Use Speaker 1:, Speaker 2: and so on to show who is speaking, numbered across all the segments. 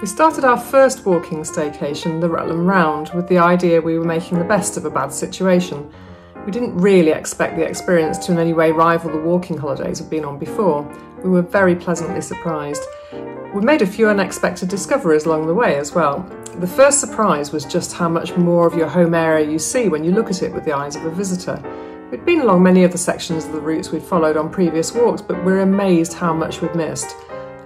Speaker 1: We started our first walking staycation, the Rutland Round, with the idea we were making the best of a bad situation. We didn't really expect the experience to in any way rival the walking holidays we'd been on before. We were very pleasantly surprised. We made a few unexpected discoveries along the way as well. The first surprise was just how much more of your home area you see when you look at it with the eyes of a visitor. We'd been along many of the sections of the routes we'd followed on previous walks, but we're amazed how much we'd missed.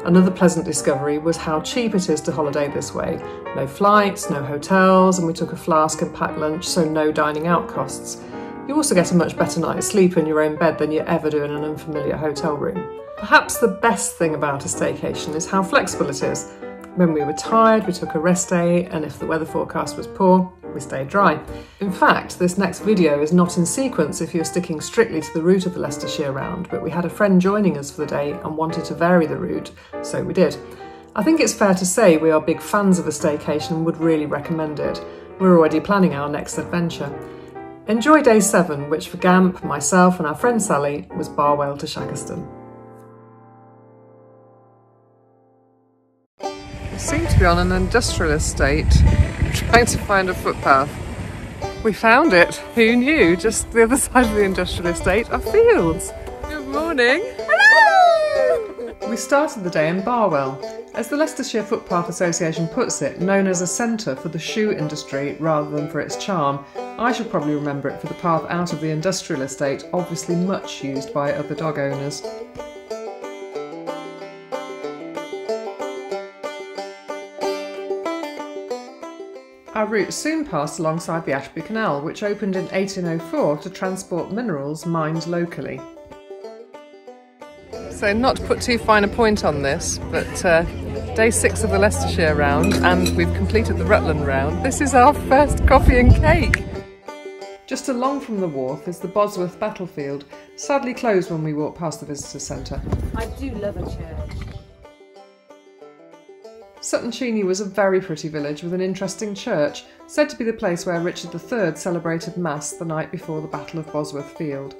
Speaker 1: Another pleasant discovery was how cheap it is to holiday this way. No flights, no hotels, and we took a flask and packed lunch, so no dining out costs. You also get a much better night's sleep in your own bed than you ever do in an unfamiliar hotel room. Perhaps the best thing about a staycation is how flexible it is. When we were tired, we took a rest day, and if the weather forecast was poor, we stayed dry. In fact, this next video is not in sequence if you're sticking strictly to the route of the Leicestershire Round, but we had a friend joining us for the day and wanted to vary the route, so we did. I think it's fair to say we are big fans of a staycation and would really recommend it. We're already planning our next adventure. Enjoy day 7, which for Gamp, myself and our friend Sally was Barwell to Shackeston. We seem to be on an industrial estate, trying to find a footpath. We found it! Who knew? Just the other side of the industrial estate are fields. Good morning! Hello! We started the day in Barwell, as the Leicestershire Footpath Association puts it, known as a centre for the shoe industry rather than for its charm. I should probably remember it for the path out of the industrial estate, obviously much used by other dog owners. Our route soon passed alongside the Ashby Canal, which opened in 1804 to transport minerals mined locally. So not to put too fine a point on this, but day 6 of the Leicestershire Round, and we've completed the Rutland Round. This is our first coffee and cake! Just along from the wharf is the Bosworth battlefield, sadly closed when we walked past the visitor centre.
Speaker 2: I do love a church.
Speaker 1: Sutton Cheney was a very pretty village with an interesting church, said to be the place where Richard III celebrated Mass the night before the Battle of Bosworth Field.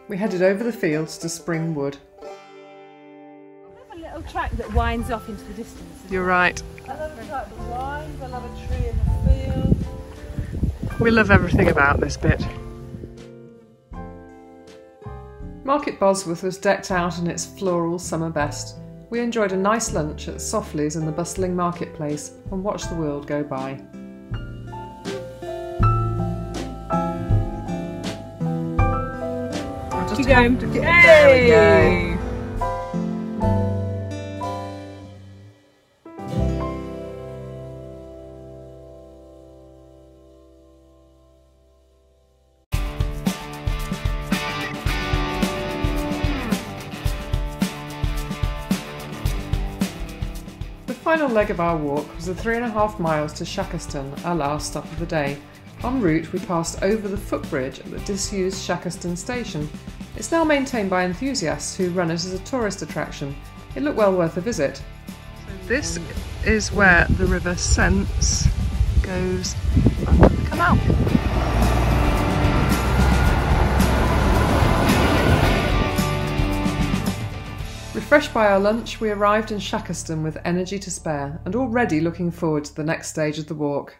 Speaker 1: We headed over the fields to Spring Wood.
Speaker 2: I love a little track that winds off into the distance.
Speaker 1: You're right.
Speaker 2: I love a track that winds, I love a tree in the field.
Speaker 1: We love everything about this bit. Market Bosworth was decked out in its floral summer best. We enjoyed a nice lunch at Softly's in the bustling marketplace and watched the world go by.
Speaker 2: Keep going.
Speaker 1: There we go. The final leg of our walk was the 3.5 miles to Shackeston, our last stop of the day. En route, we passed over the footbridge at the disused Shackeston station. It's now maintained by enthusiasts who run it as a tourist attraction. It looked well worth a visit. So this is where the River Sence goes under the canal. Refreshed by our lunch, we arrived in Shackeston with energy to spare and already looking forward to the next stage of the walk.